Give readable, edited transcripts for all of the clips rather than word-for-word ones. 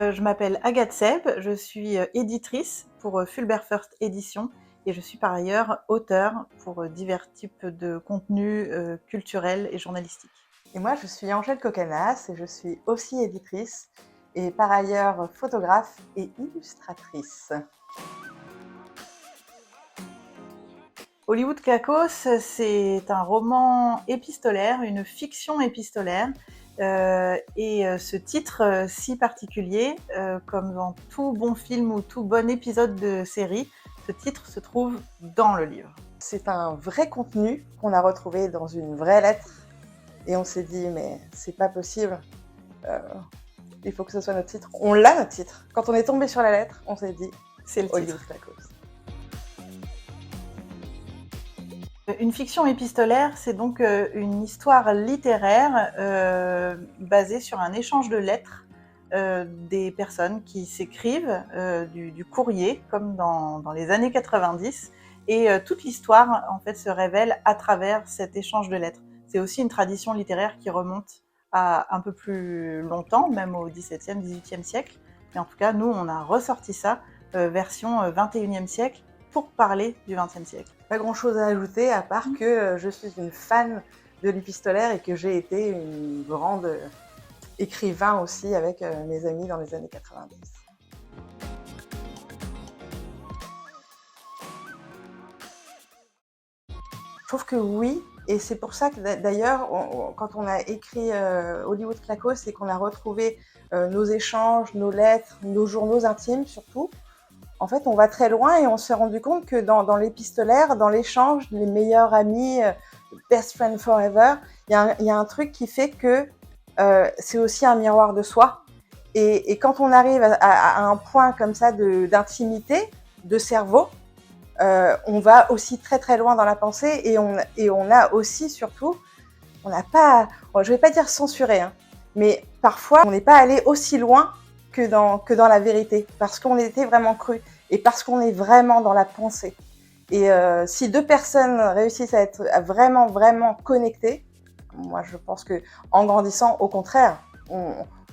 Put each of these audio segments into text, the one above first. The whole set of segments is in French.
Je m'appelle Agathe Seb, je suis, éditrice pour, Fulbert First Éditions et je suis par ailleurs auteure pour, divers types de contenus, culturels et journalistiques. Et moi, je suis Angèle Cocanas et je suis aussi éditrice et par ailleurs photographe et illustratrice. Hollywood Cacos, c'est un roman épistolaire, une fiction épistolaire, ce titre, si particulier, comme dans tout bon film ou tout bon épisode de série, ce titre se trouve dans le livre. C'est un vrai contenu qu'on a retrouvé dans une vraie lettre et on s'est dit mais c'est pas possible, il faut que ce soit notre titre. On l'a notre titre. Quand on est tombé sur la lettre, on s'est dit C'est le titre. Hollywood Cacos. Une fiction épistolaire, c'est donc une histoire littéraire basée sur un échange de lettres des personnes qui s'écrivent du courrier, comme dans les années 90. Et toute l'histoire, en fait, se révèle à travers cet échange de lettres. C'est aussi une tradition littéraire qui remonte à un peu plus longtemps, même au XVIIe, XVIIIe siècle. Mais en tout cas, nous, on a ressorti ça, version XXIe siècle, pour parler du XXe siècle. Pas grand chose à ajouter à part que je suis une fan de l'épistolaire et que j'ai été une grande écrivain aussi avec mes amis dans les années 90. Je trouve que oui, et c'est pour ça que d'ailleurs, quand on a écrit Hollywood Cacos, c'est qu'on a retrouvé nos échanges, nos lettres, nos journaux intimes surtout. En fait, on va très loin et on s'est rendu compte que dans l'épistolaire, dans l'échange, les meilleurs amis, best friend forever, il y a un truc qui fait que c'est aussi un miroir de soi. Et quand on arrive à un point comme ça d'intimité, de cerveau, on va aussi très très loin dans la pensée et on a aussi surtout, on n'a pas, bon, je vais pas dire censuré, hein, mais parfois on n'est pas allé aussi loin que dans la vérité, parce qu'on était vraiment cru et parce qu'on est vraiment dans la pensée. Et si deux personnes réussissent à être vraiment vraiment connectées, moi je pense que en grandissant, au contraire,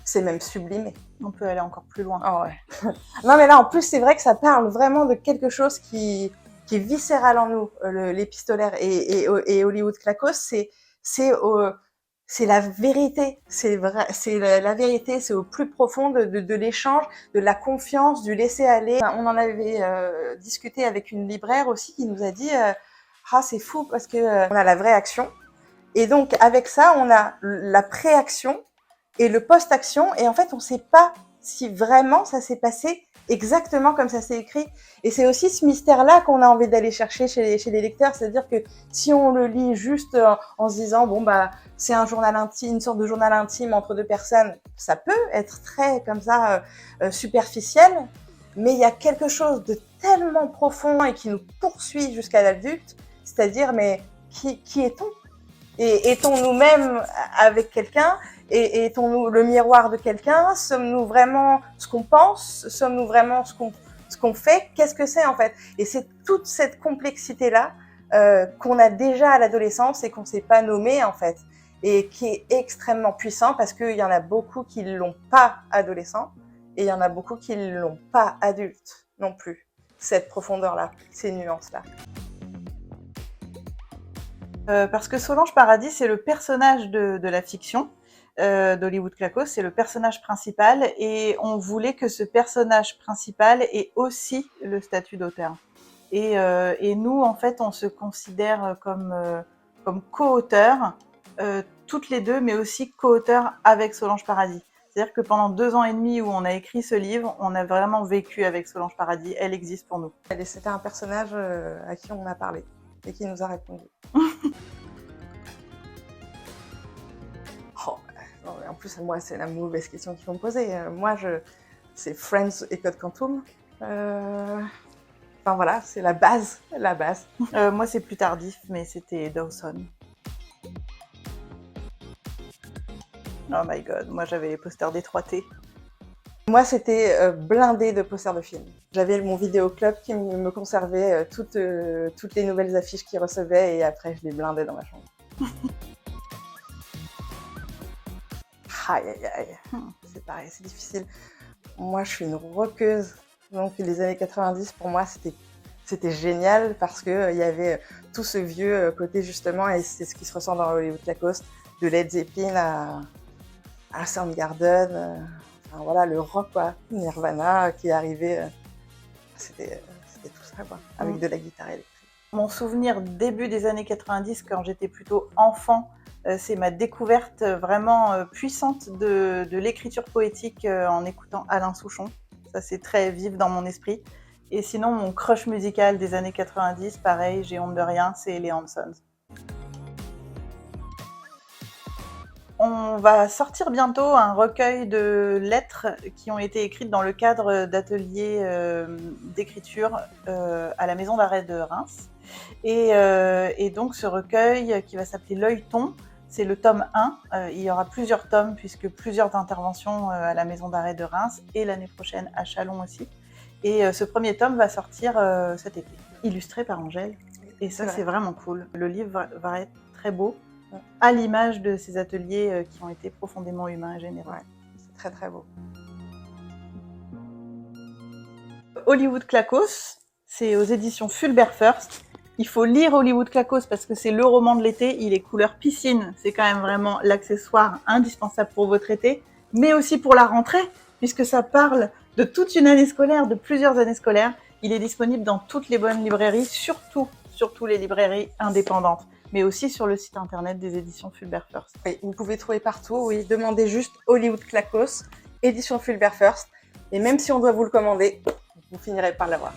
c'est même sublimé. On peut aller encore plus loin. Ah ouais. Non mais là en plus c'est vrai que ça parle vraiment de quelque chose qui est viscéral en nous, l'épistolaire et Hollywood Cacos, c'est la vérité, c'est vrai, c'est la vérité, c'est au plus profond de l'échange, de la confiance, du laisser aller. On en avait discuté avec une libraire aussi qui nous a dit ah c'est fou parce que on a la vraie action et donc avec ça on a la préaction et le post-action et en fait on sait pas si vraiment ça s'est passé exactement comme ça s'est écrit. Et c'est aussi ce mystère-là qu'on a envie d'aller chercher chez les lecteurs, c'est-à-dire que si on le lit juste en se disant bon bah c'est un journal intime, une sorte de journal intime entre deux personnes, ça peut être très comme ça superficiel, mais il y a quelque chose de tellement profond et qui nous poursuit jusqu'à l'adulte, c'est-à-dire mais qui est-on? Et est-on nous-mêmes avec quelqu'un? Et est-on le miroir de quelqu'un? Sommes-nous vraiment ce qu'on pense? Sommes-nous vraiment ce qu'on fait? Qu'est-ce que c'est en fait? Et c'est toute cette complexité-là qu'on a déjà à l'adolescence et qu'on ne sait pas nommer en fait. Et qui est extrêmement puissant parce qu'il y en a beaucoup qui ne l'ont pas adolescent et il y en a beaucoup qui ne l'ont pas adulte non plus. Cette profondeur-là, ces nuances-là. Parce que Solange Paradis, c'est le personnage de la fiction d'Hollywood Cacos, c'est le personnage principal et on voulait que ce personnage principal ait aussi le statut d'auteur. Et nous, en fait, on se considère comme co-auteurs, toutes les deux, mais aussi co-auteurs avec Solange Paradis. C'est-à-dire que pendant 2 ans et demi où on a écrit ce livre, on a vraiment vécu avec Solange Paradis. Elle existe pour nous. C'était un personnage à qui on a parlé et qui nous a répondu. Oh, en plus, moi, c'est la mauvaise question qu'ils vont me poser. Moi, c'est Friends et Code Quantum. Enfin voilà, c'est la base, la base. Moi, c'est plus tardif, mais c'était Dawson. Oh my god, moi j'avais les posters des 3T. Moi, c'était blindé de posters de films. J'avais mon vidéoclub qui me conservait toutes les nouvelles affiches qu'ils recevaient et après, je les blindais dans ma chambre. Aïe, aïe, aïe. C'est pareil, c'est difficile. Moi, je suis une rockeuse. Donc, les années 90, pour moi, c'était génial parce que il y avait tout ce vieux côté, justement, et c'est ce qui se ressent dans Hollywood Lacoste, de Led Zeppelin à Soundgarden. Enfin, voilà, le rock, quoi. Nirvana qui est arrivé. C'était tout ça, quoi, avec de la guitare électrique. Mon souvenir début des années 90, quand j'étais plutôt enfant, c'est ma découverte vraiment puissante de l'écriture poétique en écoutant Alain Souchon. Ça, c'est très vif dans mon esprit. Et sinon, mon crush musical des années 90, pareil, j'ai honte de rien, c'est les Hansons. On va sortir bientôt un recueil de lettres qui ont été écrites dans le cadre d'ateliers d'écriture à la maison d'arrêt de Reims. Et donc ce recueil qui va s'appeler L'Œilleton, c'est le tome 1. Il y aura plusieurs tomes puisque plusieurs interventions à la maison d'arrêt de Reims et l'année prochaine à Châlons aussi. Et ce premier tome va sortir cet été, illustré par Angèle. Et ça, c'est vraiment cool. Le livre va être très beau, à l'image de ces ateliers qui ont été profondément humains et généreux. Ouais, c'est très très beau. Hollywood Clacos, c'est aux éditions Fulbert First. Il faut lire Hollywood Clacos parce que c'est le roman de l'été, il est couleur piscine, c'est quand même vraiment l'accessoire indispensable pour votre été, mais aussi pour la rentrée, puisque ça parle de toute une année scolaire, de plusieurs années scolaires. Il est disponible dans toutes les bonnes librairies, surtout les librairies indépendantes, mais aussi sur le site internet des éditions Fulbert First. Oui, vous pouvez trouver partout, oui, demandez juste Hollywood Clacos, édition Fulbert First, et même si on doit vous le commander, vous finirez par l'avoir.